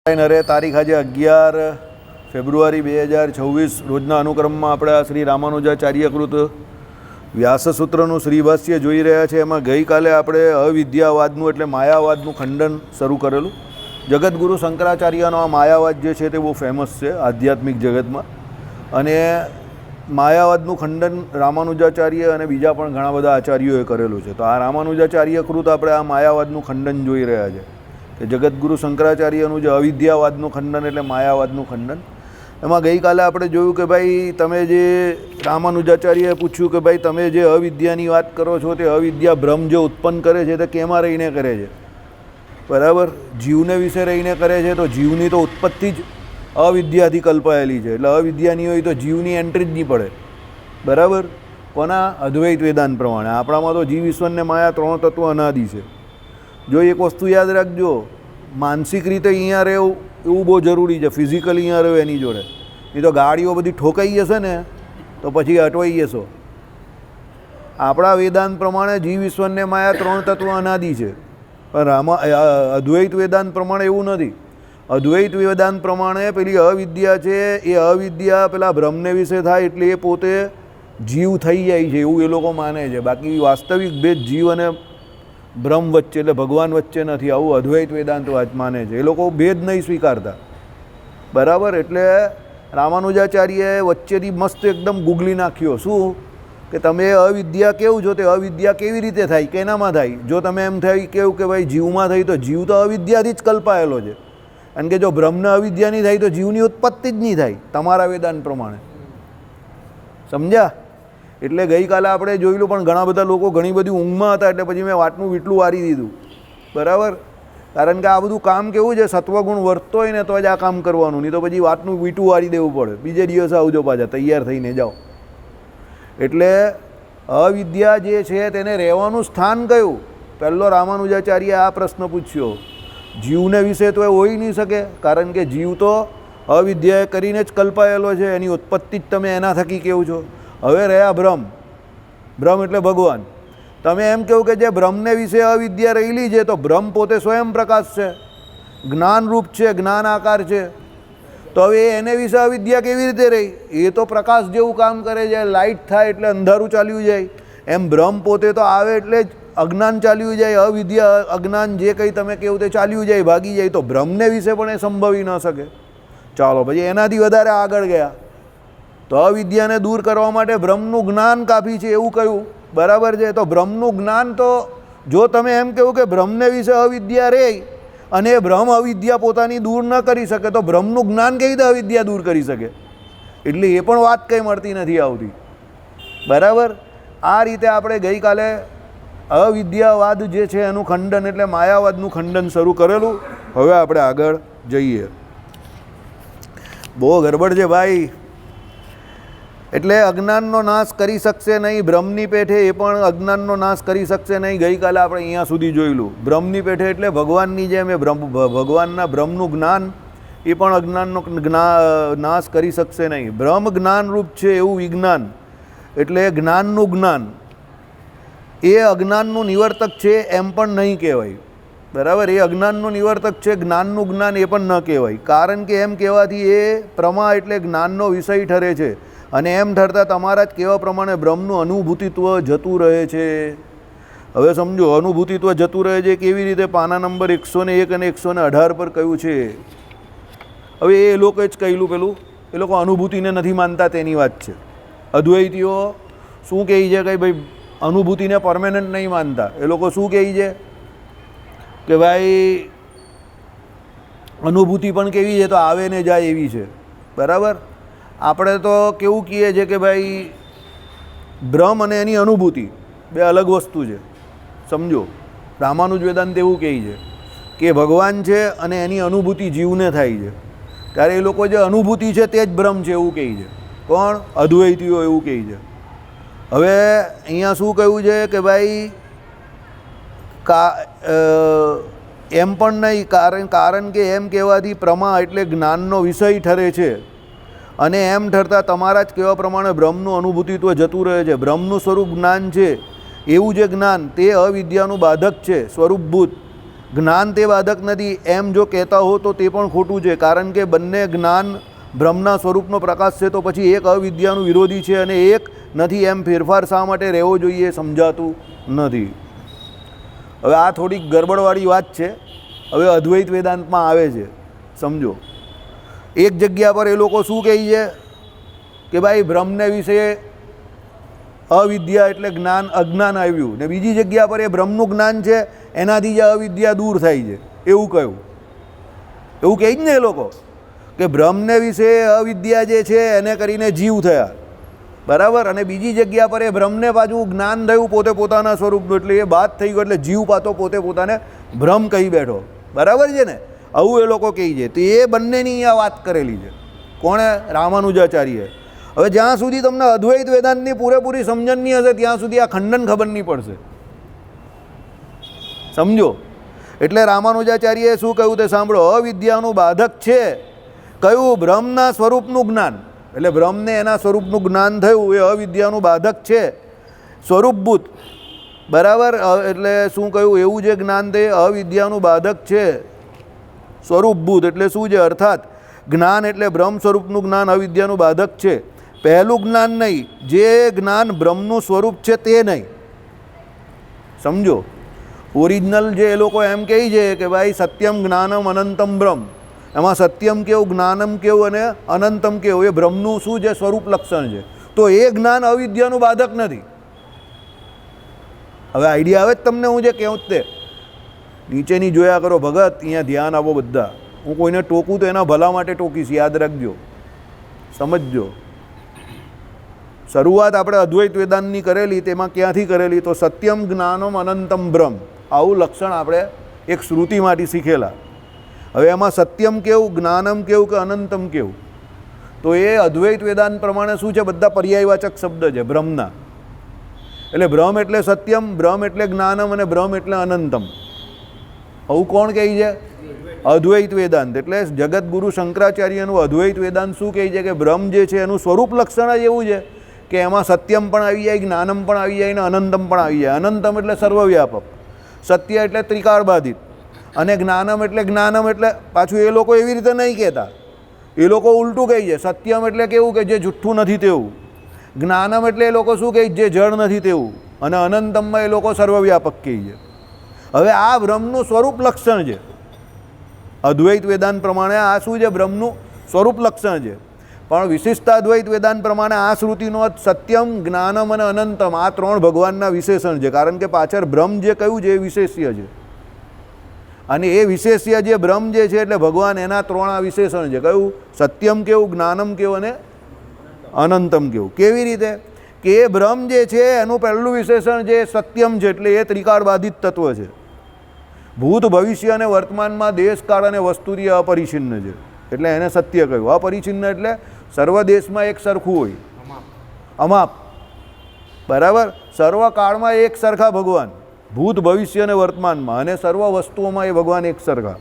અરે તારીખ આજે 11 ફેબ્રુઆરી 2026 રોજના અનુક્રમમાં આપણે આ શ્રી રામાનુજાચાર્યકૃત વ્યાસસૂત્રનું શ્રીભાષ્ય જોઈ રહ્યા છે. એમાં ગઈકાલે આપણે અવિદ્યાવાદનું એટલે માયાવાદનું ખંડન શરૂ કરેલું. જગતગુરુ શંકરાચાર્યનો આ માયાવાદ જે છે તે બહુ ફેમસ છે આધ્યાત્મિક જગતમાં, અને માયાવાદનું ખંડન રામાનુજાચાર્ય અને બીજા પણ ઘણા બધા આચાર્યોએ કરેલું છે. તો આ રામાનુજાચાર્યકૃત આપણે આ માયાવાદનું ખંડન જોઈ રહ્યા છે કે જગતગુરુ શંકરાચાર્યનું જે અવિદ્યાવાદનું ખંડન એટલે માયાવાદનું ખંડન. એમાં ગઈકાલે આપણે જોયું કે ભાઈ તમે જે રામાનુજાચાર્યએ પૂછ્યું કે ભાઈ તમે જે અવિદ્યાની વાત કરો છો તે અવિદ્યા ભ્રમ જે ઉત્પન્ન કરે છે તે કેમાં રહીને કરે છે? બરાબર, જીવને વિશે રહીને કરે છે. તો જીવની તો ઉત્પત્તિ જ અવિદ્યાથી કલ્પાયેલી છે, એટલે અવિદ્યાની હોય તો જીવની એન્ટ્રી જ નહીં પડે. બરાબર, કોના? અદ્વૈત વેદાંત પ્રમાણે. આપણામાં તો જીવ ઈશ્વરને માયા ત્રણ તત્વ અનાદિ છે. જો એક વસ્તુ યાદ રાખજો, માનસિક રીતે અહીંયા રહેવું એવું બહુ જરૂરી છે. ફિઝિકલી અહીંયા રહેવું એની જોડે, એ તો ગાડીઓ બધી ઠોકાઈ જશે ને તો પછી અટવાઈ જશો. આપણા વેદાંત પ્રમાણે જીવ ઈશ્વરને માયા ત્રણ તત્વ અનાદિ છે, પણ અદ્વૈત વેદાંત પ્રમાણે એવું નથી. અદ્વૈત વેદાંત પ્રમાણે પેલી અવિદ્યા છે એ અવિદ્યા પેલા બ્રહ્મને વિશે થાય એટલે એ પોતે જીવ થઈ જાય છે એવું એ લોકો માને છે. બાકી વાસ્તવિક ભેદ જીવ અને બ્રહ્મ વચ્ચે એટલે ભગવાન વચ્ચે નથી, આવું અદ્વૈત વેદાંત માને છે. એ લોકો ભેદ નહીં સ્વીકારતા. બરાબર, એટલે રામાનુજાચાર્યએ વચ્ચેથી મસ્ત એકદમ ગુગલી નાખ્યો. શું કે તમે અવિદ્યા કેવું છો, તે અવિદ્યા કેવી રીતે થાય, કેનામાં થાય? જો તમે એમ થાય કેવું કે ભાઈ જીવમાં થઈ, તો જીવ તો અવિદ્યાથી જ કલ્પાયેલો છે. કારણ કે જો બ્રહ્મને અવિદ્યા નહીં થાય તો જીવની ઉત્પત્તિ જ નહીં થાય તમારા વેદાંત પ્રમાણે. સમજ્યા? એટલે ગઈકાલે આપણે જોયેલું, પણ ઘણા બધા લોકો ઘણી બધી ઊંઘમાં હતા એટલે પછી મેં વાતનું વીટલું વારી દીધું. બરાબર, કારણ કે આ બધું કામ કેવું છે, સત્વગુણ વર્તતો હોય ને તો જ આ કામ કરવાનું, નહીં તો પછી વાતનું વીટું વારી દેવું પડે. બીજે દિવસે આવજો પાછા, તૈયાર થઈને જાઓ. એટલે અવિદ્યા જે છે તેને રહેવાનું સ્થાન કયું? પહેલો રામાનુજાચાર્યે આ પ્રશ્ન પૂછ્યો. જીવને વિશે તો એ હોઈ નહીં શકે, કારણ કે જીવ તો અવિદ્યાએ કરીને જ કલ્પાયેલો છે, એની ઉત્પત્તિ જ તમે એના થકી કેવું છો. હવે રહ્યા બ્રહ્મ. બ્રહ્મ એટલે ભગવાન. તમે એમ કહો કે જે બ્રહ્મને વિશે અવિદ્યા રહેલી છે, તો બ્રહ્મ પોતે સ્વયં પ્રકાશ છે, જ્ઞાનરૂપ છે, જ્ઞાન આકાર છે. તો હવે એને વિશે અવિદ્યા કેવી રીતે રહી? એ તો પ્રકાશ જેવું કામ કરે છે. લાઇટ થાય એટલે અંધારું ચાલ્યું જાય, એમ બ્રહ્મ પોતે તો આવે એટલે જ અજ્ઞાન ચાલ્યું જાય. અવિદ્યા અજ્ઞાન જે કંઈ તમે કેવું તે ચાલ્યું જાય, ભાગી જાય. તો બ્રહ્મને વિશે પણ એ સંભવી ન શકે. ચાલો પછી એનાથી વધારે આગળ ગયા તો અવિદ્યાને દૂર કરવા માટે બ્રહ્મનું જ્ઞાન કાફી છે એવું કહ્યું. બરાબર છે, તો બ્રહ્મનું જ્ઞાન તો જો તમે એમ કહ્યું કે બ્રહ્મને વિશે અવિદ્યા રહે અને બ્રહ્મ અવિદ્યા પોતાની દૂર ન કરી શકે, તો બ્રહ્મનું જ્ઞાન કેવી રીતે અવિદ્યા દૂર કરી શકે? એટલે એ પણ વાત કંઈ મળતી નથી આવતી. બરાબર, આ રીતે આપણે ગઈકાલે અવિદ્યાવાદ જે છે એનું ખંડન એટલે માયાવાદનું ખંડન શરૂ કરેલું. હવે આપણે આગળ જઈએ. બહુ ગરબડ છે ભાઈ. એટલે અજ્ઞાનનો નાશ કરી શકશે નહીં, બ્રહ્મની પેઠે એ પણ અજ્ઞાનનો નાશ કરી શકશે નહીં. ગઈકાલે આપણે અહીંયા સુધી જોયેલું. બ્રહ્મની પેઠે એટલે ભગવાનની જેમ એ ભગવાનના બ્રહ્મનું જ્ઞાન એ પણ અજ્ઞાનનો નાશ કરી શકશે નહીં. બ્રહ્મ જ્ઞાનરૂપ છે એવું વિજ્ઞાન એટલે જ્ઞાનનું જ્ઞાન એ અજ્ઞાનનું નિવર્તક છે એમ પણ નહીં કહેવાય. બરાબર, એ અજ્ઞાનનું નિવર્તક છે, જ્ઞાનનું જ્ઞાન એ પણ ન કહેવાય. કારણ કે એમ કહેવાથી એ પ્રમા એટલે જ્ઞાનનો વિષય ઠરે છે, અને એમ ઠરતા તમારા જ કહેવા પ્રમાણે બ્રહ્મનું અનુભૂતિત્વ જતું રહે છે. હવે સમજો, અનુભૂતિત્વ જતું રહે છે કેવી રીતે? પાના નંબર 101 અને 118 પર કહ્યું છે. હવે એ લોકો જ કહેલું પેલું, એ લોકો અનુભૂતિને નથી માનતા તેની વાત છે. અદ્વૈતીઓ શું કહે છે કે ભાઈ અનુભૂતિને પરમેનન્ટ નહીં માનતા. એ લોકો શું કહે છે કે ભાઈ અનુભૂતિ પણ કેવી છે, તો આવે ને જાય એવી છે. બરાબર, આપણે તો કેવું કહીએ છીએ કે ભાઈ બ્રહ્મ અને એની અનુભૂતિ બે અલગ વસ્તુ છે. સમજો, રામાનુજ વેદાંત એવું કહે છે કે ભગવાન છે અને એની અનુભૂતિ જીવને થાય છે. ત્યારે એ લોકો જે અનુભૂતિ છે તે જ બ્રહ્મ છે એવું કહે છે. કોણ? અદ્વૈતીઓ એવું કહે છે. હવે અહીંયા શું કહ્યું છે કે ભાઈ એમ પણ નહીં, કારણ કે એમ કહેવાથી પ્રમા એટલે જ્ઞાનનો વિષય ઠરે છે, અને એમ ઠરતા તમારા જ કહેવા પ્રમાણે બ્રહ્મનું અનુભૂતિત્વ જતું રહે છે. બ્રહ્મનું સ્વરૂપ જ્ઞાન છે એવું જે જ્ઞાન તે અવિદ્યાનું બાધક છે, સ્વરૂપભૂત. જ્ઞાન તે બાધક નથી એમ જો કહેતા હો તો તે પણ ખોટું છે, કારણ કે બંને જ્ઞાન બ્રહ્મના સ્વરૂપનો પ્રકાશ છે, તો પછી એક અવિદ્યાનું વિરોધી છે અને એક નથી એમ ફેરફાર શા માટે રહેવો જોઈએ સમજાતું નથી. હવે આ થોડીક ગરબડવાળી વાત છે. હવે અદ્વૈત વેદાંતમાં આવે છે, સમજો. એક જગ્યા પર એ લોકો શું કહે છે કે ભાઈ બ્રહ્મને વિશે અવિદ્યા એટલે જ્ઞાન અજ્ઞાન આવ્યું, ને બીજી જગ્યા પર એ બ્રહ્મનું જ્ઞાન છે એનાથી જે અવિદ્યા દૂર થાય છે એવું કહ્યું. એવું કહે જ ને એ લોકો કે બ્રહ્મને વિશે અવિદ્યા જે છે એને કરીને જીવ થયા, બરાબર, અને બીજી જગ્યા પર એ બ્રહ્મને પાછું જ્ઞાન થયું પોતે પોતાના સ્વરૂપનું, એટલે એ બાદ થઈ ગયું, એટલે જીવ પાછો પોતે પોતાને બ્રહ્મ કહી બેઠો, બરાબર છે ને. આવું એ લોકો કહે છે. તો એ બંનેની અહીંયા વાત કરેલી છે. કોણે? રામાનુજાચાર્યએ. હવે જ્યાં સુધી તમને અદ્વૈત વેદાંતની પૂરેપૂરી સમજણ નહીં હશે ત્યાં સુધી આ ખંડન ખબર નહીં પડશે, સમજો. એટલે રામાનુજાચાર્યએ શું કહ્યું તે સાંભળો. અવિદ્યાનું બાધક છે કયું? બ્રહ્મના સ્વરૂપનું જ્ઞાન. એટલે બ્રહ્મને એના સ્વરૂપનું જ્ઞાન થયું એ અવિદ્યાનું બાધક છે, સ્વરૂપભૂત, બરાબર. એટલે શું કહ્યું? એવું જે જ્ઞાન તે અવિદ્યાનું બાધક છે, સ્વરૂપભૂત. એટલે શું છે? અર્થાત જ્ઞાન એટલે બ્રહ્મ સ્વરૂપનું જ્ઞાન અવિદ્યાનું બાધક છે. પહેલું જ્ઞાન નહીં, જે જ્ઞાન બ્રહ્મનું સ્વરૂપ છે તે નહીં, સમજો. ઓરિજિનલ જે એ લોકો એમ કહે છે કે ભાઈ સત્યમ જ્ઞાનમ અનંતમ બ્રહ્મ, એમાં સત્યમ કેવું, જ્ઞાનમ કેવું અને અનંતમ કેવું, એ બ્રહ્મનું શું છે? સ્વરૂપ લક્ષણ છે. તો એ જ્ઞાન અવિદ્યાનું બાધક નથી. હવે આઈડિયા આવે જ તમને હું જે કહું તે? નીચેની જોયા કરો ભગત, અહીંયા ધ્યાન આપો બધા. હું કોઈને ટોકું તો એના ભલા માટે ટોકીશ, યાદ રાખજો, સમજજો. શરૂઆત આપણે અદ્વૈત વેદાંતની કરેલી, તેમાં ક્યાંથી કરેલી? તો સત્યમ જ્ઞાનમ અનંતમ બ્રહ્મ, આવું લક્ષણ આપણે એક શ્રુતિમાંથી શીખેલા. હવે એમાં સત્યમ કેવું, જ્ઞાનમ કેવું કે અનંતમ કેવું? તો એ અદ્વૈત વેદાંત પ્રમાણે શું છે? બધા પર્યાયવાચક શબ્દ છે બ્રહ્મના. એટલે બ્રહ્મ એટલે સત્યમ, બ્રહ્મ એટલે જ્ઞાનમ અને બ્રહ્મ એટલે અનંતમ. આવું કોણ કહે છે? અદ્વૈત વેદાંત. એટલે જગતગુરુ શંકરાચાર્યનું અદ્વૈત વેદાંત શું કહે છે કે બ્રહ્મ જે છે એનું સ્વરૂપ લક્ષણ જ એવું છે કે એમાં સત્યમ પણ આવી જાય, જ્ઞાનમ પણ આવી જાય અને અનંતમ પણ આવી જાય. અનંતમ એટલે સર્વવ્યાપક, સત્ય એટલે ત્રિકાળબાધિત, અને જ્ઞાનમ એટલે પાછું એ લોકો એવી રીતે નહીં કહેતા, એ લોકો ઉલટું કહે છે. સત્યમ એટલે કેવું કે જે જુઠ્ઠું નથી તેવું, જ્ઞાનમ એટલે એ લોકો શું કહે જે જળ નથી તેવું, અને અનંતમમાં એ લોકો સર્વવ્યાપક કહે છે. હવે આ બ્રહ્મનું સ્વરૂપ લક્ષણ છે. અદ્વૈત વેદાંત પ્રમાણે આ શું છે? બ્રહ્મનું સ્વરૂપ લક્ષણ છે. પણ વિશિષ્ટ અદ્વૈત વેદાંત પ્રમાણે આ શ્રુતિનો સત્યમ, જ્ઞાનમ અને અનંતમ આ ત્રણ ભગવાનના વિશેષણ છે. કારણ કે પાછળ બ્રહ્મ જે કહ્યું છે એ વિશેષ્ય છે, અને એ વિશેષ્ય જે બ્રહ્મ જે છે એટલે ભગવાન એના ત્રણ આ વિશેષણ છે. કયું? સત્યમ કેવું, જ્ઞાનમ કેવું અને અનંતમ કેવું. કેવી રીતે? કે એ બ્રહ્મ જે છે એનું પહેલું વિશેષણ જે સત્યમ છે, એટલે એ ત્રિકાળબાધિત તત્વ છે. ભૂત, ભવિષ્ય અને વર્તમાનમાં દેશકાળ અને વસ્તુથી અપરિછિન્ન છે, એટલે એને સત્ય કહ્યું. અપરિછિન્ન એટલે સર્વ દેશમાં એક સરખું હોય, અમાપ, બરાબર. સર્વ કાળમાં એક સરખા ભગવાન, ભૂત, ભવિષ્ય અને વર્તમાનમાં, અને સર્વ વસ્તુઓમાં એ ભગવાન એક સરખા.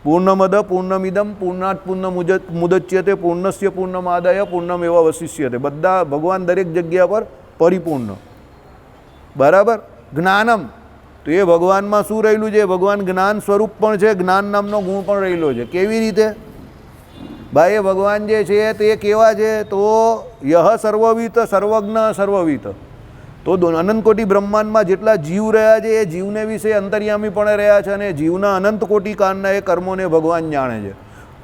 પૂર્ણમદ પૂર્ણમિદમ પૂર્ણાત પૂર્ણમુદચ્યતે પૂર્ણસ્ય પૂર્ણમાદાય પૂર્ણમેવા વશિષ્યતે. બધા ભગવાન દરેક જગ્યા પર પરિપૂર્ણ, બરાબર. જ્ઞાનમ, તો એ ભગવાનમાં શું રહેલું છે? ભગવાન જ્ઞાન સ્વરૂપ પણ છે, જ્ઞાન નામનો ગુણ પણ રહેલો છે. કેવી રીતે? ભાઈ એ ભગવાન જે છે તે કેવા છે? તો યહ સર્વવિત, સર્વજ્ઞ, સર્વવિત. તો અનંત કોટી બ્રહ્માંડમાં જેટલા જીવ રહ્યા છે એ જીવને વિશે અંતર્યામી પણ રહ્યા છે, અને જીવના અનંત કોટી કાળના એ કર્મોને ભગવાન જાણે છે.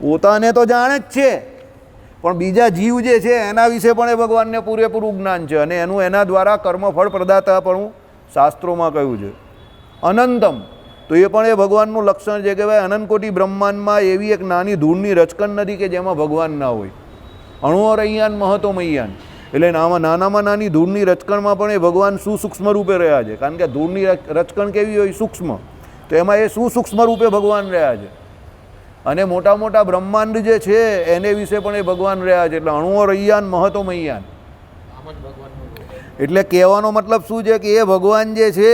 પોતાને તો જાણે જ છે, પણ બીજા જીવ જે છે એના વિશે પણ એ ભગવાનને પૂરેપૂરું જ્ઞાન છે, અને એનું એના દ્વારા કર્મફળ પ્રદાતા પણ શાસ્ત્રોમાં કહ્યું છે. અનંતમ, તો એ પણ એ ભગવાનનું લક્ષણ છે કે ભાઈ અનંત કોટી બ્રહ્માંડમાં એવી એક નાની ધૂળની રચકણ નથી કે જેમાં ભગવાન ના હોય. અણુઅરૈયાન મહતોમૈયાન, એટલે નાનામાં નાની ધૂળની રચકણમાં પણ એ ભગવાન સુસૂક્ષ્મ રૂપે રહ્યા છે. કારણ કે ધૂળની રચકણ કેવી હોય? સૂક્ષ્મ. તો એમાં એ સુસૂક્ષ્મ રૂપે ભગવાન રહ્યા છે, અને મોટા મોટા બ્રહ્માંડ જે છે એને વિશે પણ એ ભગવાન રહ્યા છે. એટલે અણુઅરૈયાન મહતોમૈયાન, એટલે કહેવાનો મતલબ શું છે કે એ ભગવાન જે છે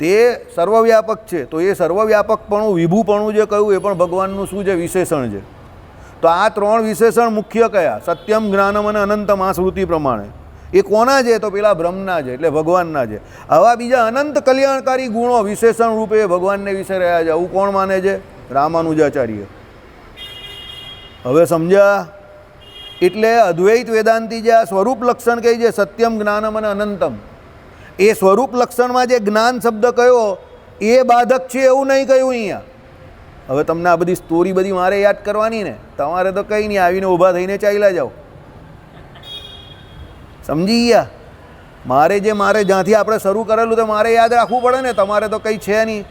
તે સર્વવ્યાપક છે. તો એ સર્વવ્યાપકપણું, વિભુપણું જે કહ્યું એ પણ ભગવાનનું શું છે? વિશેષણ છે. તો આ ત્રણ વિશેષણ મુખ્ય કયા? સત્યમ, જ્ઞાનમ અને અનંતમ આ શ્રુતિ પ્રમાણે. એ કોના છે? તો પેલા બ્રહ્મના છે, એટલે ભગવાનના છે. આવા બીજા અનંત કલ્યાણકારી ગુણો વિશેષણ રૂપે ભગવાનને વિશે રહ્યા છે. આવું કોણ માને છે? રામાનુજાચાર્ય. હવે સમજ્યા? એટલે અદ્વૈત વેદાંતિ જે આ સ્વરૂપ લક્ષણ કહી છે, સત્યમ જ્ઞાનમ અને અનંતમ, એ સ્વરૂપ લક્ષણમાં જે જ્ઞાન શબ્દ કયો એ બાધક છે એવું નહીં કહ્યું અહીંયા. હવે તમને આ બધી સ્ટોરી બધી મારે યાદ કરવાની ને, તમારે તો કંઈ નહીં, આવીને ઊભા થઈને ચાલ્યા જાઓ. સમજી ગયા? મારે જ્યાંથી આપણે શરૂ કરેલું તો મારે યાદ રાખવું પડે ને, તમારે તો કંઈ છે નહીં.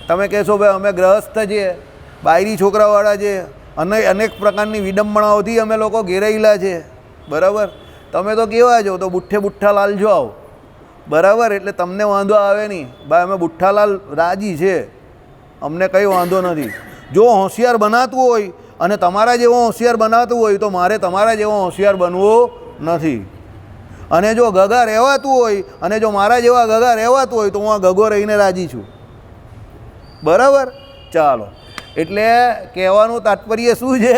તમે કહેશો ભાઈ અમે ગ્રહસ્થ છીએ, બાયરી છોકરાવાળા છે, અને અનેક પ્રકારની વિડંબણાઓથી અમે લોકો ઘેરાયેલા છે, બરાબર? તમે તો કેવા છો? તો બુઠ્ઠાલાલ જો આવો, બરાબર? એટલે તમને વાંધો આવે નહીં. ભાઈ અમે બુઠ્ઠાલાલ રાજી છે, અમને કંઈ વાંધો નથી. જો હોશિયાર બનાવતું હોય અને તમારા જેવો હોશિયાર બનાવતું હોય તો મારે તમારા જેવો હોશિયાર બનવું નથી. અને જો ગગા રહેવાતું હોય અને જો મારા જેવા ગગા રહેવાતું હોય તો હું આ ગગો રહીને રાજી છું, બરાબર? ચાલો, એટલે કહેવાનું તાત્પર્ય શું છે?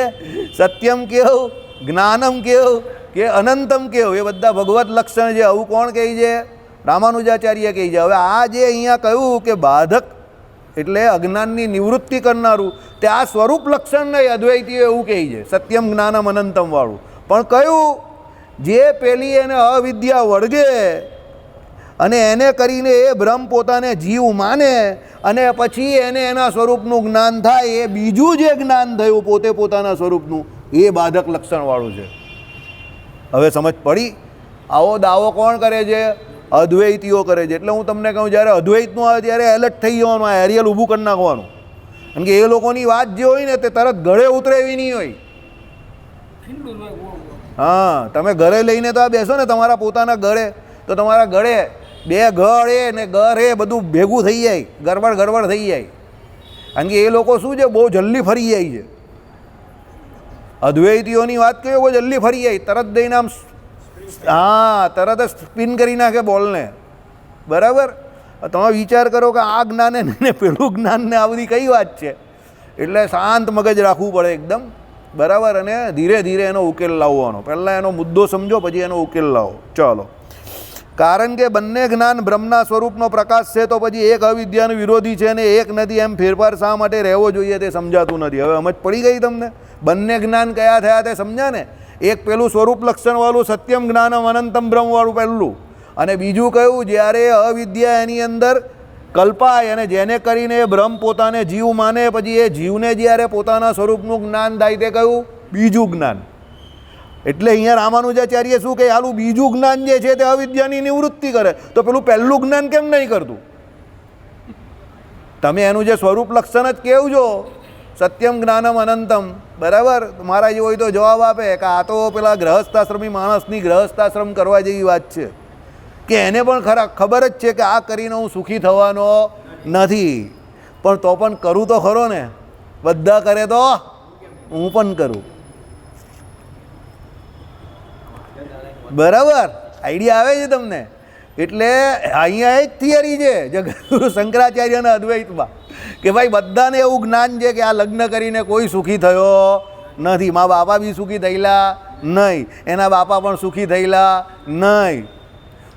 સત્યમ કેવું, જ્ઞાનમ કેવું કે અનંતમ કેવું, એ બધા ભગવત લક્ષણ છે. આવું કોણ કહે છે? રામાનુજાચાર્ય કહે છે. હવે આ જે અહીંયા કહ્યું કે બાધક એટલે અજ્ઞાનની નિવૃત્તિ કરનારું, તે આ સ્વરૂપ લક્ષણ નહીં, અદ્વૈતીઓ એવું કહે છે, સત્યમ જ્ઞાનમ અનંતમ વાળું. પણ કયું? જે પેલી એને અવિદ્યા વળગે અને એને કરીને એ બ્રહ્મ પોતાને જીવ માને અને પછી એને એના સ્વરૂપનું જ્ઞાન થાય, એ બીજું જે જ્ઞાન થયું પોતે પોતાના સ્વરૂપનું, એ બાધક લક્ષણવાળું છે. હવે સમજ પડી? આવો દાવો કોણ કરે છે? અદ્વૈતીઓ કરે છે. એટલે હું તમને કહું, જ્યારે અદ્વૈતનું આવે ત્યારે એલર્ટ થઈ જવાનું, આ એરિયલ ઊભું કરી નાખવાનું. કારણ કે એ લોકોની વાત જે હોય ને તે તરત ગળે ઉતરે એવી નહીં હોય. હા, તમે ઘરે લઈને તો આ બેસો ને તમારા પોતાના ગળે, તો તમારા ગળે બે ગળ એ ને ગર એ બધું ભેગું થઈ જાય, ગરબડ થઈ જાય. કારણ કે એ લોકો શું છે, બહુ જલ્દી ફરી જાય છે. અદ્વૈતીઓની વાત કરીએ, બહુ જલ્દી ફરી જાય, તરત દઈને આમ, હા, તરત જ સ્પિન કરી નાખે બોલને, બરાબર? તમે વિચાર કરો કે આ જ્ઞાન ને પેલું જ્ઞાન ને આ બધી કઈ વાત છે. એટલે શાંત મગજ રાખવું પડે એકદમ, બરાબર? અને ધીરે ધીરે એનો ઉકેલ લાવવાનો. પહેલાં એનો મુદ્દો સમજો, પછી એનો ઉકેલ લાવો. ચાલો, કારણ કે બંને જ્ઞાન બ્રહ્મના સ્વરૂપનો પ્રકાશ છે, તો પછી એક અવિદ્યાનો વિરોધી છે અને એક નથી, એમ ફેરફાર શા માટે રહેવો જોઈએ તે સમજાતું નથી. હવે સમજ પડી ગઈ તમને? બંને જ્ઞાન કયા થયા તે સમજ્યા ને? એક પેલું સ્વરૂપ લક્ષણવાળું સત્યમ જ્ઞાનમ અનંતમ બ્રહ્મવાળું પહેલું, અને બીજું કયું? જ્યારે અવિદ્યા એની અંદર કલ્પાય અને જેને કરીને એ બ્રહ્મ પોતાને જીવ માને, પછી એ જીવને જ્યારે પોતાના સ્વરૂપનું જ્ઞાન થાય તે કયું? બીજું જ્ઞાન. એટલે અહીંયા રામાનુજાચાર્ય શું કહે? હાલું બીજું જ્ઞાન જે છે તે અવિદ્યાની નિવૃત્તિ કરે, તો પેલું પહેલું જ્ઞાન કેમ નહીં કરતું? તમે એનું જે સ્વરૂપ લક્ષણ જ કેવું છો, સત્યમ જ્ઞાનમ અનંતમ, બરાબર? મારા જેવો હોય તો જવાબ આપે કે આ તો પેલા ગ્રહસ્થાશ્રમી માણસની ગ્રહસ્થાશ્રમ કરવા જેવી વાત છે, કે એને પણ ખબર જ છે કે આ કરીને હું સુખી થવાનો નથી, પણ તો પણ કરું તો ખરો ને, બધા કરે તો હું પણ કરું, બરાબર? આઈડિયા આવે છે તમને? એટલે અહીંયા એક થિયરી છે જગદગુરુ શંકરાચાર્યના અદ્વૈતમાં, કે ભાઈ બધાને એવું જ્ઞાન છે કે આ લગ્ન કરીને કોઈ સુખી થયો નથી, મા બાપા બી સુખી થયેલા નહીં, એના બાપા પણ સુખી થયેલા નહીં,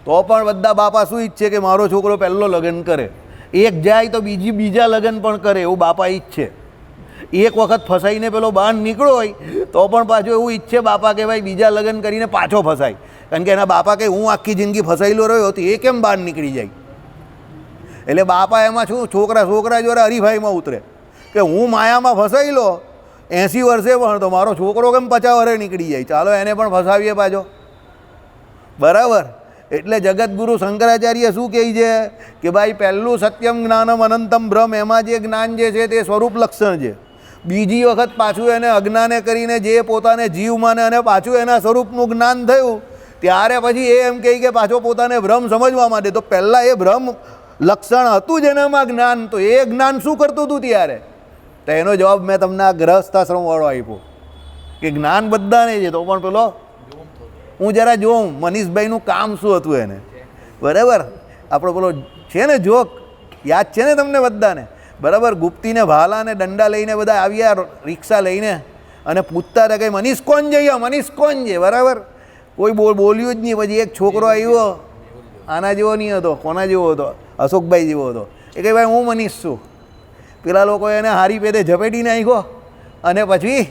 તો પણ બધા બાપા શું ઈચ્છે કે મારો છોકરો પહેલો લગ્ન કરે, એક જાય તો બીજા લગ્ન પણ કરે, એવું બાપા ઈચ્છે. એક વખત ફસાઈને પેલો બહાર નીકળ્યો હોય તો પણ પાછું એવું ઈચ્છે બાપા કે ભાઈ બીજા લગ્ન કરીને પાછો ફસાય, કારણ કે એના બાપા કે હું આખી જિંદગી ફસાયેલો રહ્યો તો એ કેમ બહાર નીકળી જાય. એટલે બાપા એમાં શું છોકરા જોડે હરીફાઈમાં ઉતરે કે હું માયામાં ફસાયેલો 80 વર્ષે પણ, તો મારો છોકરો કેમ 50 વર્ષે નીકળી જાય, ચાલો એને પણ ફસાવીએ પાછો, બરાબર? એટલે જગતગુરુ શંકરાચાર્ય શું કહે છે કે ભાઈ પહેલું સત્યમ જ્ઞાનમ અનંતમ બ્રહ્મ, એમાં જે જ્ઞાન જે છે તે સ્વરૂપ લક્ષણ છે. બીજી વખત પાછું એને અજ્ઞાને કરીને જે પોતાને જીવ માને અને પાછું એના સ્વરૂપનું જ્ઞાન થયું ત્યારે પછી એ એમ કહે કે પાછો પોતાને ભ્રમ સમજવા માંડે. તો પહેલાં એ ભ્રમ લક્ષણ હતું જ એનામાં જ્ઞાન, તો એ જ્ઞાન શું કરતું હતું ત્યારે? તો એનો જવાબ મેં તમને આ ગ્રહસ્થાશ્રમવાળો આપ્યો કે જ્ઞાન બધાને છે, તો પણ પેલો હું જરા જોઉં મનીષભાઈનું કામ શું હતું એને, બરાબર? આપણો પેલો છે ને જોક, યાદ છે ને તમને બધાને, બરાબર? ગુપ્તીને ભાલા ને દંડા લઈને બધા આવ્યા રિક્ષા લઈને અને પૂછતા હતા કે મનીષ કોણ છે, મનીષ કોણ છે, બરાબર? કોઈ બોલ્યું જ નહીં. પછી એક છોકરો આવ્યો, આના જેવો નહીં હતો, કોના જેવો હતો, અશોકભાઈ જેવો હતો. એ કહે ભાઈ હું મનીષ છું. પેલા લોકો એને હારી પેદે ઝપેટી નાખ્યો અને પછી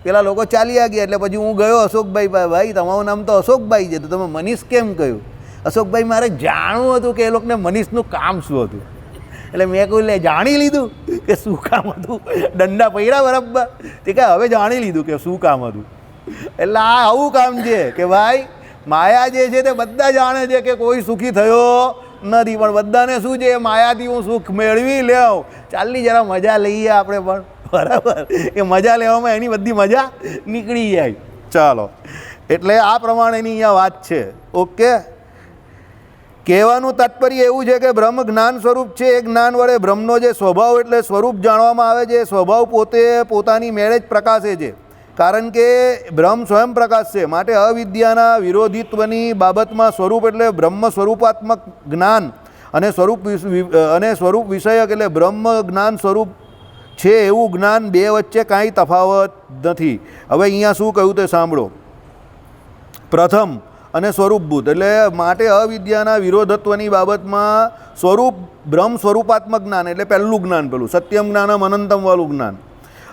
પેલા લોકો ચાલ્યા ગયા. એટલે પછી હું ગયો અશોકભાઈ પાસે, ભાઈ તમારું નામ તો અશોકભાઈ છે, તો તમે મનીષ કેમ કહ્યું? અશોકભાઈ મારે જાણવું હતું કે એ લોકોને મનીષનું કામ શું હતું. એટલે મેં કહ્યું લે જાણી લીધું કે શું કામ હતું, દંડા પડ્યા બરાબર. તે કહે હવે જાણી લીધું કે શું કામ હતું. એટલે આ આવું કામ છે કે ભાઈ માયા જે છે તે બધા જાણે છે કે કોઈ સુખી થયો નથી, પણ બધાને શું છે માયાથી હું સુખ મેળવી લેવ. ચાલની જરા મજા લઈએ આપણે પણ, બરાબર. એ મજા લેવામાં એની બધી મજા નીકળી જાય. ચાલો, એટલે આ પ્રમાણેની અહીંયા વાત છે. ઓકે, કહેવાનું તાત્પર્ય એવું છે કે બ્રહ્મ જ્ઞાન સ્વરૂપ છે. એ જ્ઞાન વડે બ્રહ્મનો જે સ્વભાવ એટલે સ્વરૂપ જાણવામાં આવે છે. સ્વભાવ પોતે પોતાની મેળે જ પ્રકાશે છે, કારણ કે બ્રહ્મ સ્વયં પ્રકાશ છે. માટે અવિદ્યાના વિરોધિત્વની બાબતમાં સ્વરૂપ એટલે બ્રહ્મ સ્વરૂપાત્મક જ્ઞાન અને સ્વરૂપ વિષયક એટલે બ્રહ્મ જ્ઞાન સ્વરૂપ છે એવું જ્ઞાન, બે વચ્ચે કાંઈ તફાવત નથી. હવે અહીંયા શું કહ્યું તે સાંભળો. પ્રથમ અને સ્વરૂપભૂત એટલે માટે અવિદ્યાના વિરોધત્વની બાબતમાં સ્વરૂપ બ્રહ્મ સ્વરૂપાત્મક જ્ઞાન એટલે પહેલું જ્ઞાન, પેલું સત્યમ જ્ઞાનમ અનંતમવાળું જ્ઞાન,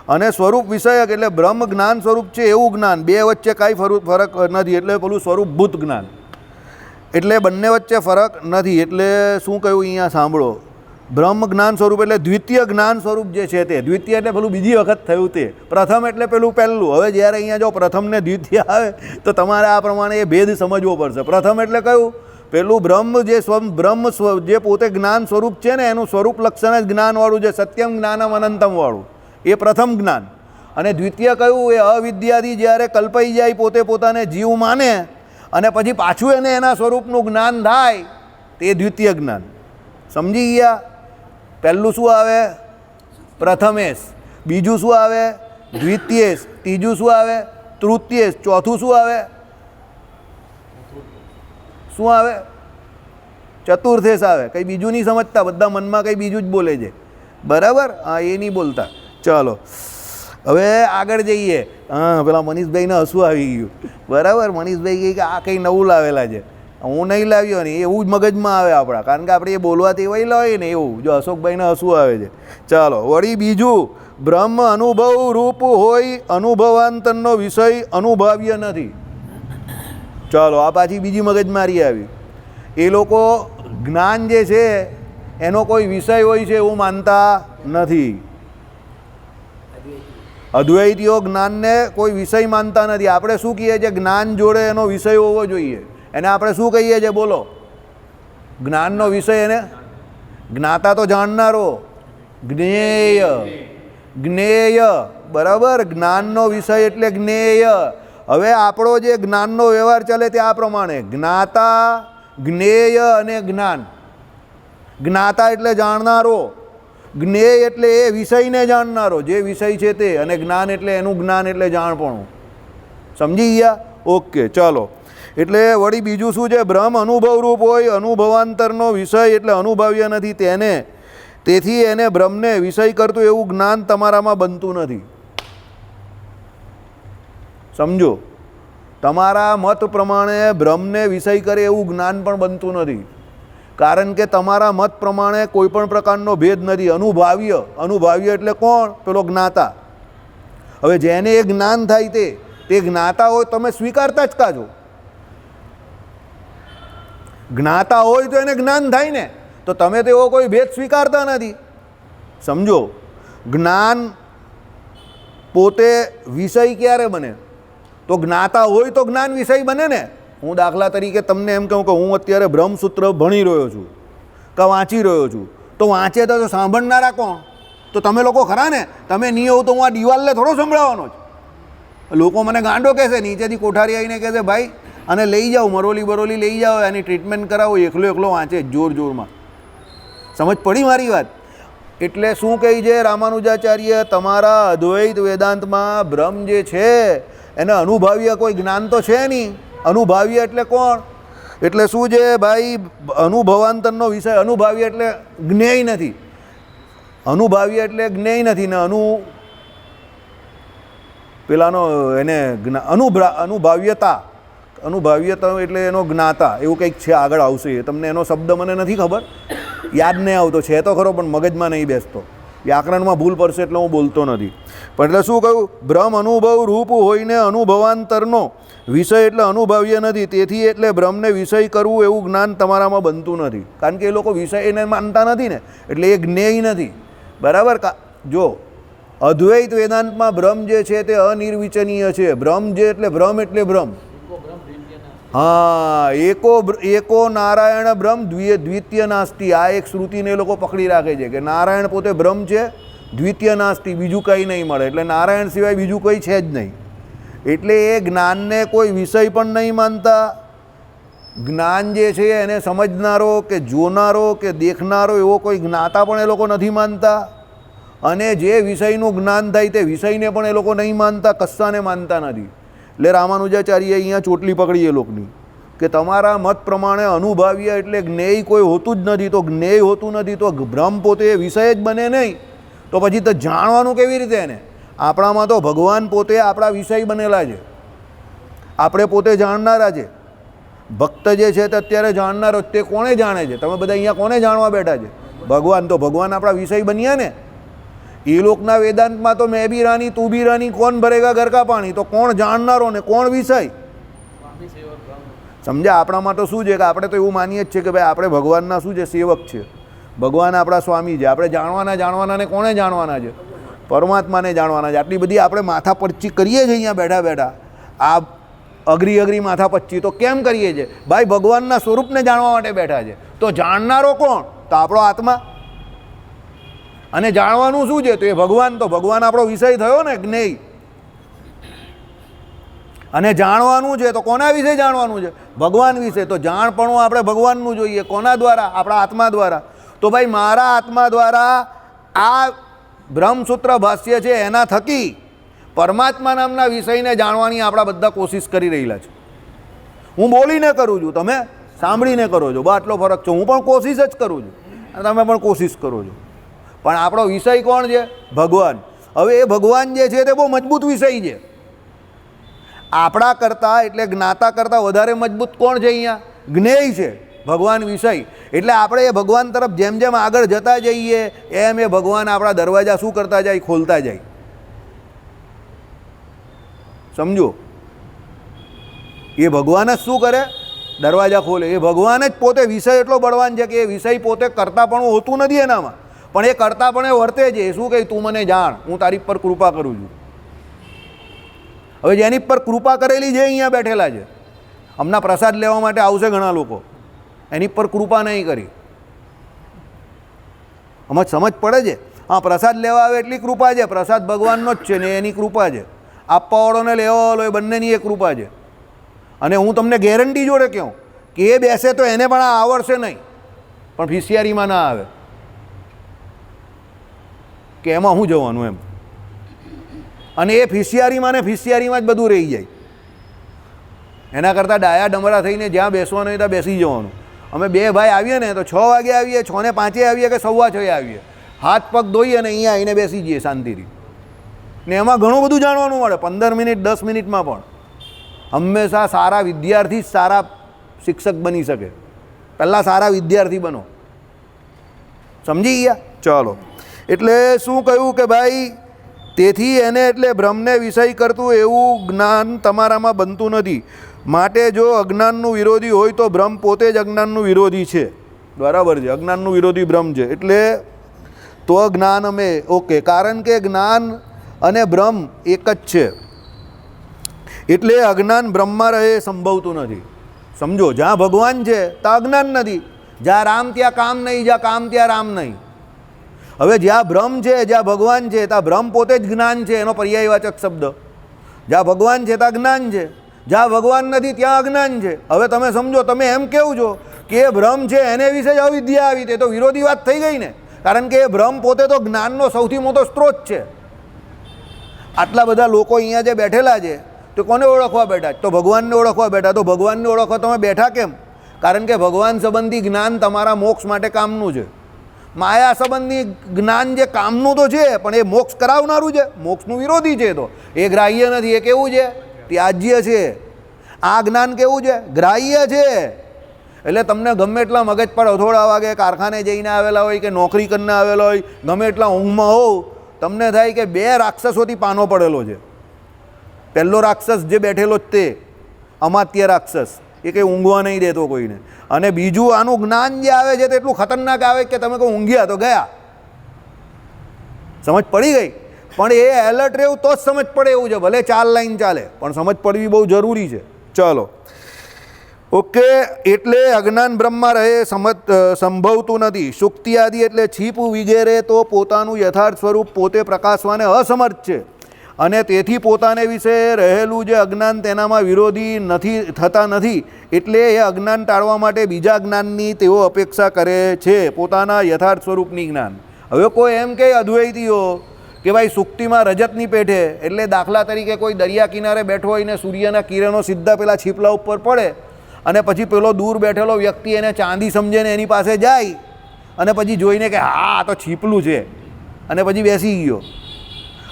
અને સ્વરૂપ વિષયક એટલે બ્રહ્મ જ્ઞાન સ્વરૂપ છે એવું જ્ઞાન. બે વચ્ચે કાંઈ ફરક નથી એટલે પેલું સ્વરૂપભૂત જ્ઞાન. એટલે બંને વચ્ચે ફરક નથી. એટલે શું કહ્યું અહીંયા સાંભળો. બ્રહ્મ જ્ઞાન સ્વરૂપ એટલે દ્વિતીય જ્ઞાન સ્વરૂપ જે છે તે. દ્વિતીય એટલે પેલું બીજી વખત થયું તે. પ્રથમ એટલે પેલું પહેલું. હવે જ્યારે અહીંયા જો પ્રથમ ને દ્વિતીય આવે તો તમારે આ પ્રમાણે એ ભેદ સમજવો પડશે. પ્રથમ એટલે કયું? પેલું બ્રહ્મ જે બ્રહ્મ જે પોતે જ્ઞાન સ્વરૂપ છે ને એનું સ્વરૂપ લક્ષણ જ જ્ઞાનવાળું છે, સત્યમ જ્ઞાનમ અનંતમવાળું, એ પ્રથમ જ્ઞાન. અને દ્વિતીય કયું? એ અવિદ્યાથી જ્યારે કલ્પાઈ જાય, પોતે પોતાને જીવ માને અને પછી પાછું એને એના સ્વરૂપનું જ્ઞાન થાય, તે દ્વિતીય જ્ઞાન. સમજી ગયા? પહેલું શું આવે? પ્રથમેશ. બીજું શું આવે? દ્વિતીયેશ. ત્રીજું શું આવે? તૃતીયેશ. ચોથું શું આવે? શું આવે? ચતુર્થેશ આવે. કંઈ બીજું નહીં સમજતા, બધા મનમાં કંઈ બીજું જ બોલે છે, બરાબર? હા, એ નહીં બોલતા. ચાલો હવે આગળ જઈએ. હા, પેલા મનીષભાઈને હસવું આવી ગયું, બરાબર. મનીષભાઈ કહે કે આ કંઈ નવું લાવેલા છે, હું નહીં લાવ્યો ને, એવું જ મગજમાં આવે આપણા, કારણ કે આપણે એ બોલવાથી વહી લાવીએ ને એવું. જો અશોકભાઈને હસવું આવે છે. ચાલો વળી બીજું, બ્રહ્મ અનુભવ રૂપ હોય, અનુભવાંતરનો વિષય અનુભવ્ય નથી. ચાલો આ પાછી બીજી મગજમારી આવી. એ લોકો જ્ઞાન જે છે એનો કોઈ વિષય હોય છે એવું માનતા નથી. અદ્વૈતીઓ જ્ઞાનને કોઈ વિષય માનતા નથી. આપણે શું કહીએ છીએ? જ્ઞાન જોડે એનો વિષય હોવો જોઈએ. એને આપણે શું કહીએ છીએ? બોલો. જ્ઞાનનો વિષય એને જ્ઞાતા તો જાણનારો, જ્ઞેય. જ્ઞેય, બરાબર. જ્ઞાનનો વિષય એટલે જ્ઞેય. હવે આપણો જે જ્ઞાનનો વ્યવહાર ચાલે તે આ પ્રમાણે: જ્ઞાતા, જ્ઞેય અને જ્ઞાન. જ્ઞાતા એટલે જાણનારો, જ્ઞેય એટલે એ વિષયને જાણનારો, જે વિષય છે તે, અને જ્ઞાન એટલે એનું જ્ઞાન એટલે જાણપણું. સમજી ગયા? ઓકે, ચાલો. એટલે વળી બીજું શું છે? બ્રહ્મ અનુભવરૂપ હોય, અનુભવાંતરનો વિષય એટલે અનુભવ્ય નથી તેને, તેથી એને બ્રહ્મને વિષય કરતું એવું જ્ઞાન તમારામાં બનતું નથી. સમજો, તમારા મત પ્રમાણે બ્રહ્મને વિષય કરે એવું જ્ઞાન પણ બનતું નથી, કારણ કે તમારા મત પ્રમાણે કોઈ પણ પ્રકારનો ભેદ નથી. અનુભાવ્ય. અનુભાવ્ય એટલે કોણ? પેલો જ્ઞાતા. હવે જેને એ જ્ઞાન થાય તે જ્ઞાતા હોય, તમે સ્વીકારતા જ કાજો. જ્ઞાતા હોય તો એને જ્ઞાન થાય ને, તો તમે તો એવો કોઈ ભેદ સ્વીકારતા નથી. સમજો, જ્ઞાન પોતે વિષય ક્યારે બને? તો જ્ઞાતા હોય તો જ્ઞાન વિષય બને ને. હું દાખલા તરીકે તમને એમ કહું કે હું અત્યારે બ્રહ્મસૂત્ર ભણી રહ્યો છું કે વાંચી રહ્યો છું, તો વાંચે તો સાંભળનારા કોણ? તો તમે લોકો ખરા ને. તમે નહીં હોવ તો હું આ દિવાલને થોડો સંભળાવવાનો છું. લોકો મને ગાંડો કહેશે, નીચેથી કોઠારી આવીને કહેશે ભાઈ અને લઈ જાઓ, મરોલી લઈ જાઓ, એની ટ્રીટમેન્ટ કરાવો. એકલો વાંચે જોર જોરમાં. સમજ પડી મારી વાત? એટલે શું કહી છે રામાનુજાચાર્ય? તમારા અદ્વૈત વેદાંતમાં બ્રહ્મ જે છે એને અનુભાવ્ય કોઈ જ્ઞાન તો છે નહીં. અનુભાવ્ય એટલે કોણ? એટલે શું છે ભાઈ? અનુભવાંતરનો વિષય. અનુભાવ્ય એટલે જ્ઞેય નથી. અનુભાવ્ય એટલે જ્ઞેય નથી ને પેલાનો એને અનુભાવ્યતા અનુભાવ્યતા એટલે એનો જ્ઞાતા એવું કંઈક છે, આગળ આવશે. તમને એનો શબ્દ મને નથી ખબર, યાદ નહીં આવતો, છે તો ખરો પણ મગજમાં નહીં બેસતો, વ્યાકરણમાં ભૂલ પડશે એટલે હું બોલતો નથી. પણ એટલે શું કહ્યું? બ્રહ્મ અનુભવ રૂપ હોઈને અનુભવાંતરનો વિષય એટલે અનુભવ્ય નથી. તેથી એટલે બ્રહ્મને વિષય કરવું એવું જ્ઞાન તમારામાં બનતું નથી, કારણ કે એ લોકો વિષયને માનતા નથી ને, એટલે એ જ્ઞેય નથી. બરાબર? જો અદ્વૈત વેદાંતમાં બ્રહ્મ જે છે તે અનિર્વિચનીય છે. બ્રહ્મ જે એટલે બ્રહ્મ એટલે બ્રહ્મ. હા, એકો નારાયણ બ્રહ્મ દ્વિતીય નાસ્તિ. આ એક શ્રુતિને એ લોકો પકડી રાખે છે કે નારાયણ પોતે બ્રહ્મ છે, દ્વિતીય નાસ્તિ, બીજું કંઈ નહીં મળે, એટલે નારાયણ સિવાય બીજું કંઈ છે જ નહીં. એટલે એ જ્ઞાનને કોઈ વિષય પણ નહીં માનતા. જ્ઞાન જે છે એને સમજનારો કે જોનારો કે દેખનારો એવો કોઈ જ્ઞાતા પણ એ લોકો નથી માનતા. અને જે વિષયનું જ્ઞાન થાય તે વિષયને પણ એ લોકો નહીં માનતા, કશાને માનતા નથી. એટલે રામાનુજાચાર્યએ અહીંયા ચોટલી પકડી એ લોકોની કે તમારા મત પ્રમાણે અનુભાવ્ય એટલે જ્ઞેય કોઈ હોતું જ નથી. તો જ્ઞેય હોતું નથી તો બ્રહ્મ પોતે વિષય જ બને નહીં, તો પછી તો જાણવાનું કેવી રીતે એને? આપણામાં તો ભગવાન પોતે આપણા વિષય બનેલા છે, આપણે પોતે જાણનારા છે. ભક્ત જે છે તે અત્યારે જાણનારો, તે કોણે જાણે છે? તમે બધા અહીંયા કોને જાણવા બેઠા છે? ભગવાન. તો ભગવાન આપણા વિષય બન્યા ને. એ લોકના વેદાંતમાં તો મેં બી રાની તું બી રાની, કોણ ભરેગા ઘર કા પાણી. તો કોણ જાણનારો ને કોણ વિષય? સમજ્યા? આપણામાં તો શું છે કે આપણે તો એવું માનીએ જ છે કે ભાઈ આપણે ભગવાનના શું છે? સેવક છે. ભગવાન આપણા સ્વામી છે. આપણે જાણવાના ને કોણે જાણવાના છે? પરમાત્માને જાણવાના છે. આટલી બધી આપણે માથા પચ્ચી કરીએ છીએ અહીંયા બેઠા બેઠા, આ અઘરી માથા પચ્ચી તો કેમ કરીએ છીએ? ભાઈ ભગવાનના સ્વરૂપને જાણવા માટે બેઠા છે. તો જાણનારો કોણ? તો આપણો આત્મા. અને જાણવાનું શું છે? તો એ ભગવાન. તો ભગવાન આપણો વિષય થયો ને, જ્ઞેય. અને જાણવાનું છે તો કોના વિશે જાણવાનું છે? ભગવાન વિશે. તો જાણપણું આપણે ભગવાનનું જોઈએ. કોના દ્વારા? આપણા આત્મા દ્વારા. તો ભાઈ મારા આત્મા દ્વારા આ બ્રહ્મસૂત્ર ભાષ્ય છે એના થકી પરમાત્મા નામના વિષયને જાણવાની આપણા બધા કોશિશ કરી રહેલા છે. હું બોલીને કરું છું, તમે સાંભળીને કરો છો, બસ આટલો ફરક છે. હું પણ કોશિશ જ કરું છું અને તમે પણ કોશિશ કરો છો, પણ આપણો વિષય કોણ છે? ભગવાન. હવે એ ભગવાન જે છે તે બહુ મજબૂત વિષય છે. આપણા કરતાં એટલે જ્ઞાતા કરતાં વધારે મજબૂત કોણ છે અહીંયા? જ્ઞેય છે, ભગવાન વિષય. એટલે આપણે એ ભગવાન તરફ જેમ જેમ આગળ જતા જઈએ એમ એ ભગવાન આપણા દરવાજા શું કરતા જાય? ખોલતા જાય. સમજો? એ ભગવાન જ શું કરે? દરવાજા ખોલે. એ ભગવાન જ પોતે વિષય એટલો બળવાન છે કે એ વિષય પોતે કરતા પણ હોતું નથી એનામાં, પણ એ કરતા પણ એ વર્તે છે. શું કહે? તું મને જાણ, હું તારી પર કૃપા કરું છું. હવે જેની પર કૃપા કરેલી છે અહીંયા બેઠેલા છે, હમણાં પ્રસાદ લેવા માટે આવશે ઘણા લોકો, એની પર કૃપા નહીં કરી. સમજ પડે છે? હા, પ્રસાદ લેવા આવે એટલી કૃપા છે. પ્રસાદ ભગવાનનો જ છે ને એની કૃપા છે. આપવાવાળો ને લેવાવાળો એ બંનેની એ કૃપા છે. અને હું તમને ગેરંટી જોડે કહું કે એ બેસે તો એને પણ આ આવડશે નહીં, પણ ફિસિયારીમાં ના આવે કે એમાં શું જવાનું એમ. અને એ ફિસિયારીમાં ને ફિસિયારીમાં જ બધું રહી જાય. એના કરતાં ડાયા ડમરા થઈને જ્યાં બેસવાનું હોય ત્યાં બેસી જવાનું. અમે બે ભાઈ આવીએ ને તો 6 વાગે આવીએ, 6:05 આવીએ કે 6:15 આવીએ, હાથ પગ ધોઈએ અને અહીંયા આવીને બેસી જઈએ શાંતિથી. ને એમાં ઘણું બધું જાણવાનું મળે. 15 મિનિટ 10 મિનિટમાં પણ હંમેશા સારા વિદ્યાર્થી જ સારા શિક્ષક બની શકે. પહેલાં સારા વિદ્યાર્થી બનો. સમજી ગયા? ચાલો. એટલે શું કહ્યું કે ભાઈ તેથી એને એટલે બ્રહ્મને વિષય કરતું એવું જ્ઞાન તમારામાં બનતું નથી. માટે જો અજ્ઞાનનું વિરોધી હોય તો બ્રહ્મ પોતે જ અજ્ઞાનનું વિરોધી છે. બરાબર છે? અજ્ઞાનનું વિરોધી બ્રહ્મ છે. એટલે તો જ્ઞાન અમે ઓકે, કારણ કે જ્ઞાન અને બ્રહ્મ એક જ છે. એટલે અજ્ઞાન બ્રહ્મમાં રહે સંભવતું નથી. સમજો? જ્યાં ભગવાન છે ત્યાં અજ્ઞાન નથી, જ્યાં રામ ત્યાં કામ નહીં, જ્યાં કામ ત્યાં રામ નહીં. હવે જ્યાં બ્રહ્મ છે, જ્યાં ભગવાન છે ત્યાં બ્રહ્મ પોતે જ જ્ઞાન છે, એનો પર્યાયવાચક શબ્દ. જ્યાં ભગવાન છે ત્યાં જ્ઞાન છે, જ્યાં ભગવાન નથી ત્યાં અજ્ઞાન છે. હવે તમે સમજો, તમે એમ કેવું છો કે એ બ્રહ્મ છે એને વિશે જ અવિદ્યા આવી, તે તો વિરોધી વાત થઈ ગઈ ને. કારણ કે એ બ્રહ્મ પોતે તો જ્ઞાનનો સૌથી મોટો સ્ત્રોત છે. આટલા બધા લોકો અહીંયા જે બેઠેલા છે તો કોને ઓળખવા બેઠા? તો ભગવાનને ઓળખવા બેઠા. તો ભગવાનને ઓળખવા તમે બેઠા કેમ? કારણ કે ભગવાન સંબંધી જ્ઞાન તમારા મોક્ષ માટે કામનું છે. માયા સંબંધી જ્ઞાન જે કામનું તો છે પણ એ મોક્ષ કરાવનારું છે, મોક્ષનું વિરોધી છે. તો એ ગ્રાહ્ય નથી. એ કેવું છે? ત્યાજ્ય છે. આ જ્ઞાન કેવું છે? ગ્રાહ્ય છે. એટલે તમને ગમે એટલા મગજ પર અથોડા વાગે, કારખાને જઈને આવેલા હોય કે નોકરી કરીને આવેલા હોય, ગમે એટલા ઊંઘમાં હોવ, તમને થાય કે બે રાક્ષસોથી પાનો પડેલો છે. પહેલો રાક્ષસ જે બેઠેલો જ તે અમાત્ય રાક્ષસ, એ કંઈ ઊંઘવા નહીં દેતો કોઈને. અને બીજું આનું જ્ઞાન જે આવે છે તે એટલું ખતરનાક આવે કે તમે કહો ઊંઘ્યા તો ગયા. સમજ પડી ગઈ? પણ એ એલર્ટ રહેવું તો જ સમજ પડે એવું છે. ભલે 4 લાઈન ચાલે પણ સમજ પડવી બહુ જરૂરી છે. ચલો, ઓકે. એટલે અજ્ઞાન બ્રહ્મમાં રહે સંભવતું નથી. સુક્તિ આદિ એટલે છીપ વગેરે તો પોતાનું યથાર્થ સ્વરૂપ પોતે પ્રકાશવાને અસમર્થ છે, અને તેથી પોતાને વિશે રહેલું જે અજ્ઞાન તેનામાં વિરોધી થતા નથી. એટલે એ અજ્ઞાન ટાળવા માટે બીજા જ્ઞાનની તેઓ અપેક્ષા કરે છે, પોતાના યથાર્થ સ્વરૂપની જ્ઞાન. હવે કોઈ એમ કહે અદ્વૈતીઓ કે ભાઈ સુક્તિમાં રજતની પેઠે, એટલે દાખલા તરીકે કોઈ દરિયા કિનારે બેઠો હોય ને સૂર્યના કિરણો સીધા પેલા છીપલા ઉપર પડે, અને પછી પેલો દૂર બેઠેલો વ્યક્તિ એને ચાંદી સમજે ને એની પાસે જાય, અને પછી જોઈને કે હા આ તો છીપલું છે, અને પછી બેસી ગયો.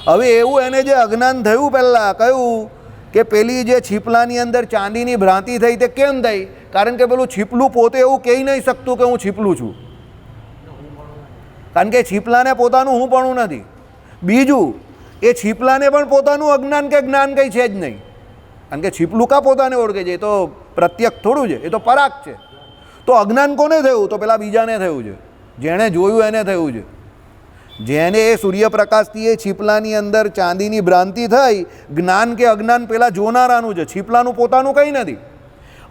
હવે એવું એને જે અજ્ઞાન થયું પહેલાં કહ્યું કે પેલી જે છીપલાની અંદર ચાંદીની ભ્રાંતિ થઈ, તે કેમ થઈ? કારણ કે પેલું છીપલું પોતે એવું કહી નહીં શકતું કે હું છીપલું છું, કારણ કે છીપલાને પોતાનું હું પણ નથી. બીજું, એ છીપલાને પણ પોતાનું અજ્ઞાન કે જ્ઞાન કંઈ છે જ નહીં, કારણ કે છીપલું કાં પોતાને ઓળખે છે? એ તો પ્રત્યક્ષ થોડું છે, એ તો પરાગ છે. તો અજ્ઞાન કોને થયું? તો પેલા બીજાને થયું છે, જેણે જોયું એને થયું છે. જેને એ સૂર્યપ્રકાશથી એ છીપલાની અંદર ચાંદીની ભ્રાંતિ થઈ, જ્ઞાન કે અજ્ઞાન પેલા જોનારાનું છે, છીપલાનું પોતાનું કંઈ નથી.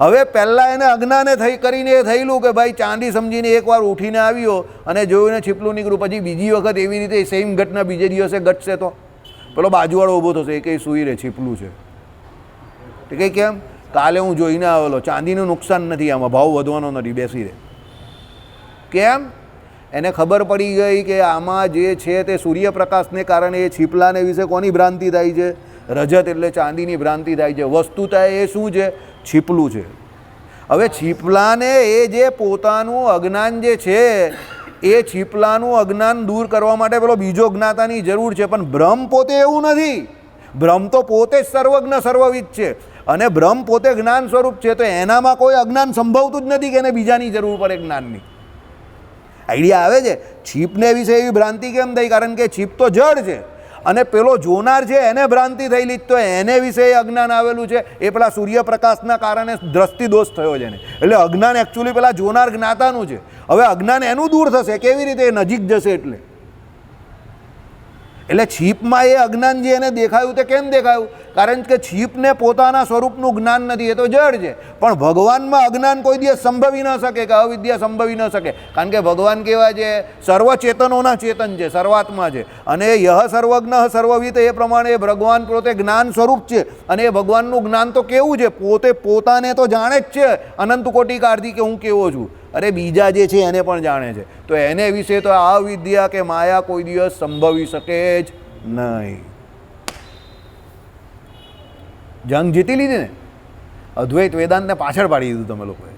હવે પહેલાં એને અજ્ઞાને કરીને એ થયેલું કે ભાઈ ચાંદી સમજીને એકવાર ઉઠીને આવ્યો અને જોયું ને છીપલું નીકળ્યું, પછી બીજી વખત એવી રીતે સેમ ઘટના બીજે દિવસે ઘટશે તો પેલો બાજુવાળો ઊભો થશે, એ કંઈ સૂઈ રહે, છીપલું છે. એ કંઈ કેમ? કાલે હું જોઈને આવેલો, ચાંદીનું નુકસાન નથી, આમાં ભાવ વધવાનો નથી, બેસી રહે. કેમ? એને ખબર પડી ગઈ કે આમાં જે છે તે સૂર્યપ્રકાશને કારણે એ છીપલાને વિશે કોની ભ્રાંતિ થાય છે? રજત એટલે ચાંદીની ભ્રાંતિ થાય છે. વસ્તુતા એ શું છે? છીપલું છે. હવે છીપલાને એ જે પોતાનું અજ્ઞાન જે છે, એ છીપલાનું અજ્ઞાન દૂર કરવા માટે પેલો બીજો જ્ઞાતાની જરૂર છે. પણ બ્રહ્મ પોતે એવું નથી. બ્રહ્મ તો પોતે જ સર્વજ્ઞ સર્વવિદ છે, અને બ્રહ્મ પોતે જ્ઞાન સ્વરૂપ છે. તો એનામાં કોઈ અજ્ઞાન સંભવતું જ નથી કે એને બીજાની જરૂર પડે જ્ઞાનની. આઈડિયા આવે છે? છીપને વિશે એવી ભ્રાંતિ કેમ થઈ? કારણ કે છીપ તો જડ છે, અને પેલો જોનાર છે એને ભ્રાંતિ થયેલી, તો એને વિશે અજ્ઞાન આવેલું છે. એ પેલા સૂર્યપ્રકાશના કારણે દ્રષ્ટિ દોષ થયો છે એને. એટલે અજ્ઞાન એકચ્યુઅલી પેલા જોનાર જ્ઞાતાનું છે. હવે અજ્ઞાન એનું દૂર થશે કેવી રીતે? એ નજીક જશે એટલે છીપમાં એ અજ્ઞાન જે એને દેખાયું તે કેમ દેખાયું? કારણ કે છીપને પોતાના સ્વરૂપનું જ્ઞાન નથી, એ તો જડ છે. પણ ભગવાનમાં અજ્ઞાન કોઈ દિવસ સંભવી ન શકે, કે અવિદ્યા સંભવી ન શકે, કારણ કે ભગવાન કેવા છે? સર્વચેતનોના ચેતન છે, સર્વાત્મા છે. અને યહ સર્વજ્ઞ સર્વવિદ, એ પ્રમાણે ભગવાન પોતે જ્ઞાન સ્વરૂપ છે. અને એ ભગવાનનું જ્ઞાન તો કેવું છે? પોતે પોતાને તો જાણે જ છે અનંત કોટી કાળથી કે હું કેવો છું. અરે બીજા જે છે એને પણ જાણે છે. તો એને વિશે તો આ વિદ્યા કે માયા કોઈ દિવસ સંભવી શકે જ નહીં. જંગ જીતી લીધી ને, અદ્વૈત વેદાંતને પાછળ પાડી દીધું તમે લોકોએ,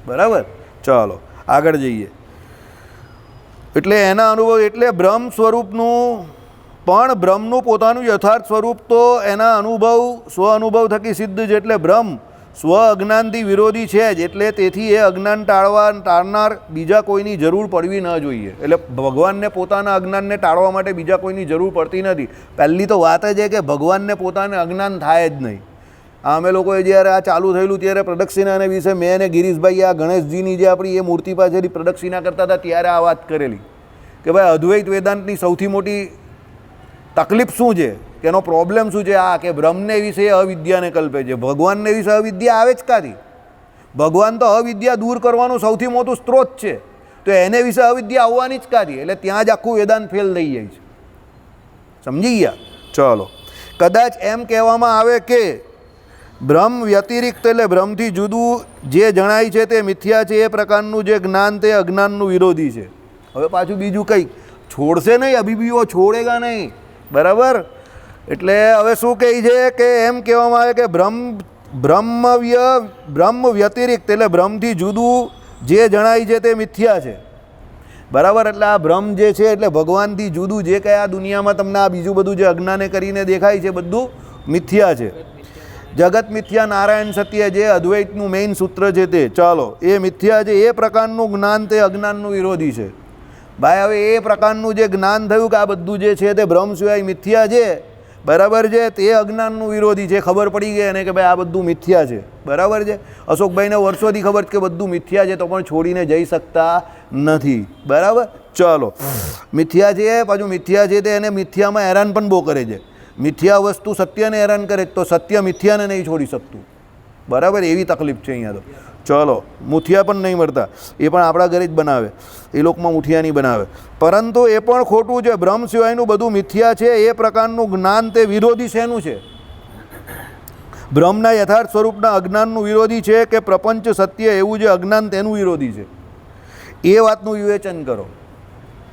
બરાબર? ચાલો આગળ જઈએ. એટલે એના અનુભવ, એટલે બ્રહ્મ સ્વરૂપનું પણ બ્રહ્મનું પોતાનું યથાર્થ સ્વરૂપ તો એના અનુભવ, સ્વ અનુભવ થકી સિદ્ધ છે. એટલે બ્રહ્મ સ્વ અજ્ઞાનથી વિરોધી છે જ, એટલે તેથી એ અજ્ઞાન ટાળનાર બીજા કોઈની જરૂર પડવી ન જોઈએ. એટલે ભગવાનને પોતાના અજ્ઞાનને ટાળવા માટે બીજા કોઈની જરૂર પડતી નથી. પહેલી તો વાત જ છે કે ભગવાનને પોતાને અજ્ઞાન થાય જ નહીં. અમે લોકોએ જ્યારે આ ચાલુ થયેલું ત્યારે પ્રદક્ષિણાને વિશે મેં અને ગિરીશભાઈ આ ગણેશજીની જે આપણી એ મૂર્તિ પાસેથી પ્રદક્ષિણા કરતા હતા ત્યારે આ વાત કરેલી કે ભાઈ અદ્વૈત વેદાંતની સૌથી મોટી તકલીફ શું છે, કે એનો પ્રોબ્લેમ શું છે? આ કે બ્રહ્મને વિશે અવિદ્યાને કલ્પે છે. ભગવાનને વિશે અવિદ્યા આવે જ કાથી? ભગવાન તો અવિદ્યા દૂર કરવાનું સૌથી મોટું સ્ત્રોત છે, તો એને વિશે અવિદ્યા આવવાની જ કાથી? એટલે ત્યાં જ આખું વેદાંત ફેલ થઈ જાય છે. સમજી ગયા? ચલો, કદાચ એમ કહેવામાં આવે કે બ્રહ્મ વ્યતિરિક્ત એટલે બ્રહ્મથી જુદું જે જણાય છે તે મિથ્યા છે. એ પ્રકારનું જે જ્ઞાન તે અજ્ઞાનનું વિરોધી છે. હવે પાછું બીજું કંઈક છોડશે નહીં, અભિભીઓ છોડેગા નહીં, બરાબર? એટલે હવે શું કહે છે કે એમ કહેવામાં આવે કે બ્રહ્મ વ્યતિરિક્ત એટલે બ્રહ્મથી જુદું જે જણાય છે તે મિથ્યા છે, બરાબર? એટલે આ બ્રહ્મ જે છે એટલે ભગવાનથી જુદું જે કંઈ આ દુનિયામાં તમને આ બીજું બધું જે અજ્ઞાને કરીને દેખાય છે બધું મિથ્યા છે. જગત મિથ્યા નારાયણ સત્ય જે અદ્વૈતનું મેઇન સૂત્ર છે તે. ચાલો, એ મિથ્યા છે એ પ્રકારનું જ્ઞાન તે અજ્ઞાનનું વિરોધી છે. ભાઈ હવે એ પ્રકારનું જે જ્ઞાન થયું કે આ બધું જે છે તે બ્રહ્મ સિવાય મિથ્યા છે, બરાબર છે, તે અજ્ઞાનનું વિરોધી છે. ખબર પડી ગઈ એને કે ભાઈ આ બધું મિથ્યા છે, બરાબર છે. અશોકભાઈને વર્ષોથી ખબર છે કે બધું મિથ્યા છે, તો પણ છોડીને જઈ શકતા નથી, બરાબર. ચાલો, મિથ્યા છે, પાછું મિથ્યા છે તે એને મિથ્યામાં હેરાન પણ બહુ કરે છે. મિથ્યા વસ્તુ સત્યને હેરાન કરે તો સત્ય મિથ્યાને નહીં છોડી શકતું, બરાબર. એવી તકલીફ છે અહીંયા તો. ચલો, મુઠિયા પણ નહીં મળતા, એ પણ આપણા ઘરે જ બનાવે, એ લોકોમાં મુઠિયા નહીં બનાવે. પરંતુ એ પણ ખોટું છે. બ્રહ્મ સિવાયનું બધું મિથ્યા છે એ પ્રકારનું જ્ઞાન તે વિરોધી શેનું છે? બ્રહ્મના યથાર્થ સ્વરૂપના અજ્ઞાનનું વિરોધી છે કે પ્રપંચ સત્ય એવું જે અજ્ઞાન તેનું વિરોધી છે? એ વાતનું વિવેચન કરો,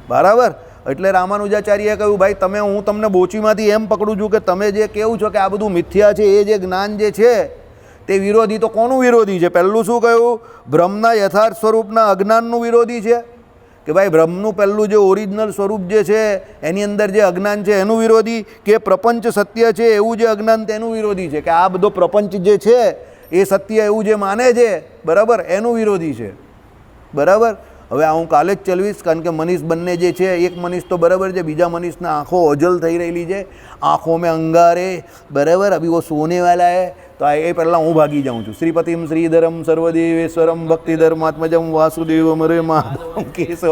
બરાબર. એટલે રામાનુજાચાર્યએ કહ્યું ભાઈ તમે, હું તમને બોચીમાંથી એમ પકડું છું કે તમે જે કહેવું છો કે આ બધું મિથ્યા છે, એ જે જ્ઞાન જે છે તે વિરોધી. તો કોનું વિરોધી છે? પહેલું શું કહ્યું? બ્રહ્મના યથાર્થ સ્વરૂપના અજ્ઞાનનું વિરોધી છે કે ભાઈ બ્રહ્મનું પહેલું જે ઓરિજિનલ સ્વરૂપ જે છે એની અંદર જે અજ્ઞાન છે એનું વિરોધી, કે પ્રપંચ સત્ય છે એવું જે અજ્ઞાન તેનું વિરોધી છે, કે આ બધો પ્રપંચ જે છે એ સત્ય એવું જે માને છે, બરાબર, એનું વિરોધી છે, બરાબર. હવે હું કાલે જ ચલવીશ, કારણ કે મનીષ બંને જે છે, એક મનીષ તો બરાબર છે, બીજા મનીષના આંખો ઓજલ થઈ રહેલી છે, આંખો મેં અંગારે, બરાબર. અભી વો સોને વાલા હે, તો એ પહેલાં હું ભાગી જાઉં છું. શ્રીપતિમ શ્રીધરમ સર્વદેવેશ્વરમ ભક્તિધર્માત્મજમ વાસુદેવમ રે માધવમ કેશવ